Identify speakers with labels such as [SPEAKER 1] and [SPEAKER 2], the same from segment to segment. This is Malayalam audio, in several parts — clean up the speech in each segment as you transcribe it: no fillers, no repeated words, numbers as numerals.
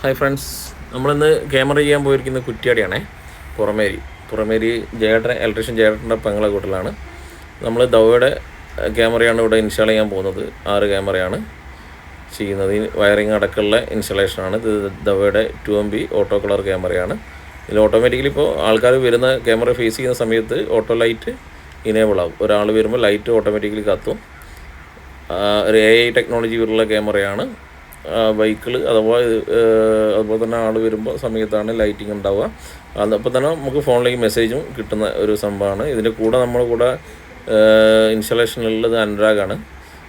[SPEAKER 1] ഹായ് ഫ്രണ്ട്സ്, നമ്മളിന്ന് ക്യാമറ ചെയ്യാൻ പോയിരിക്കുന്ന കുറ്റ്യാടിയാണേ. പുറമേരി ഇലക്ട്രീഷ്യൻ ജയേട്ടൻ്റെ പെങ്ങളെ കൂട്ടിലാണ്. നമ്മൾ ദവയുടെ ക്യാമറയാണ് ഇവിടെ ഇൻസ്റ്റാൾ ചെയ്യാൻ പോകുന്നത്. 6 ക്യാമറയാണ് ചെയ്യുന്നത്. ഈ വയറിങ് അടക്കമുള്ള ഇൻസ്റ്റലേഷനാണ്. ഇത് ദവയുടെ 2MB ഓട്ടോ കളർ ക്യാമറയാണ്. ഇതിൽ ഓട്ടോമാറ്റിക്കലി ഇപ്പോൾ ആൾക്കാർ വരുന്ന ക്യാമറ ഫേസ് ചെയ്യുന്ന സമയത്ത് ഓട്ടോ ലൈറ്റ് ഇനേബിൾ ആവും. ഒരാൾ വരുമ്പോൾ ലൈറ്റ് ഓട്ടോമാറ്റിക്കലി കത്തും. ഒരു AI ടെക്നോളജി ഉള്ള ക്യാമറയാണ്. വെഹിക്കിൾ അതുപോലെ തന്നെ ആൾ വരുമ്പോൾ സമയത്താണ് ലൈറ്റിംഗ് ഉണ്ടാവുക. അപ്പോൾ തന്നെ നമുക്ക് ഫോണിലേക്ക് മെസ്സേജും കിട്ടുന്ന ഒരു സംഭവമാണ്. ഇതിൻ്റെ കൂടെ നമ്മുടെ കൂടെ ഇൻസ്റ്റലേഷനിലുള്ളത് അനുരാഗാണ്.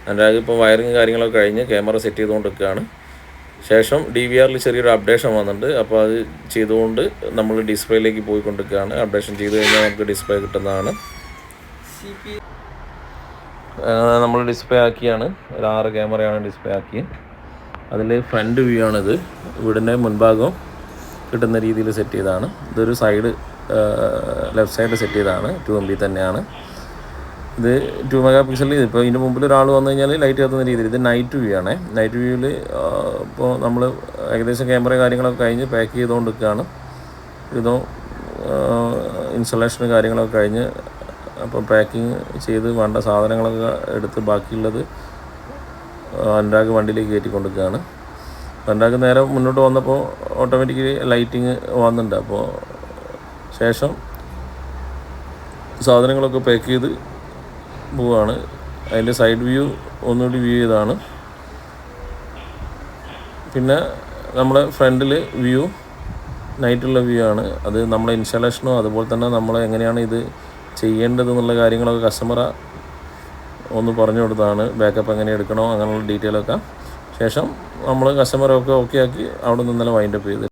[SPEAKER 1] അനുരാഗ് ഇപ്പോൾ വയറിങ് കാര്യങ്ങളൊക്കെ കഴിഞ്ഞ് ക്യാമറ സെറ്റ് ചെയ്തുകൊണ്ടിരിക്കുകയാണ്. ശേഷം DVRൽ ചെറിയൊരു അപ്ഡേഷൻ വന്നിട്ടുണ്ട്. അപ്പോൾ അത് ചെയ്തുകൊണ്ട് നമ്മൾ ഡിസ്പ്ലേയിലേക്ക് പോയിക്കൊണ്ടിരിക്കുകയാണ്. അപ്ഡേഷൻ ചെയ്ത് കഴിഞ്ഞാൽ നമുക്ക് ഡിസ്പ്ലേ കിട്ടുന്നതാണ്. നമ്മൾ ഡിസ്പ്ലേ ആക്കിയാണ്. ഒരു 6 ക്യാമറയാണ് ഡിസ്പ്ലേ ആക്കി. അതിൽ ഫ്രണ്ട് വ്യൂ ആണിത്. വീടിൻ്റെ മുൻഭാഗം കിട്ടുന്ന രീതിയിൽ സെറ്റ് ചെയ്തതാണ്. ഇതൊരു സൈഡ് ലെഫ്റ്റ് സൈഡ് സെറ്റ് ചെയ്തതാണ്. 2MB തന്നെയാണ്. ഇത് 2 MP. ഇപ്പോൾ ഇതിൻ്റെ മുമ്പിൽ ഒരാൾ വന്നു കഴിഞ്ഞാൽ ലൈറ്റ് കത്തുന്ന രീതിയിൽ. ഇത് നൈറ്റ് വ്യൂ ആണ്. നൈറ്റ് വ്യൂവിൽ ഇപ്പോൾ നമ്മൾ ഏകദേശം ക്യാമറ കാര്യങ്ങളൊക്കെ കഴിഞ്ഞ് പാക്ക് ചെയ്തുകൊണ്ടിരിക്കുകയാണ്. ഇതും ഇൻസ്റ്റലേഷൻ കാര്യങ്ങളൊക്കെ കഴിഞ്ഞ് അപ്പോൾ പാക്കിങ് ചെയ്ത് വേണ്ട സാധനങ്ങളൊക്കെ എടുത്ത് ബാക്കിയുള്ളത് അനുരാഗ് വണ്ടിയിലേക്ക് കയറ്റിക്കൊണ്ടിരിക്കുകയാണ്. അനുരാഗ് നേരെ മുന്നോട്ട് വന്നപ്പോൾ ഓട്ടോമാറ്റിക്കലി ലൈറ്റിങ് വന്നിട്ടുണ്ട്. അപ്പോൾ ശേഷം സാധനങ്ങളൊക്കെ പാക്ക് ചെയ്ത് പോവുകയാണ്. അതിൻ്റെ സൈഡ് വ്യൂ ഒന്നുകൂടി വ്യൂ ചെയ്താണ്. പിന്നെ നമ്മുടെ ഫ്രണ്ടിൽ വ്യൂ നൈറ്റുള്ള വ്യൂ ആണ്. അത് നമ്മളെ ഇൻസ്റ്റലേഷനോ അതുപോലെ തന്നെ നമ്മൾ എങ്ങനെയാണ് ഇത് ചെയ്യേണ്ടത് എന്നുള്ള കാര്യങ്ങളൊക്കെ കസ്റ്റമർ ഒന്ന് പറഞ്ഞു കൊടുത്താണ്. ബാക്കപ്പ് എങ്ങനെ എടുക്കണോ അങ്ങനെയുള്ള ഡീറ്റെയിലൊക്കെ. ശേഷം നമ്മൾ കസ്റ്റമറൊക്കെ ഓക്കെ ആക്കി അവിടെ നിന്നെല്ലാം വൈൻഡപ്പ് ചെയ്ത്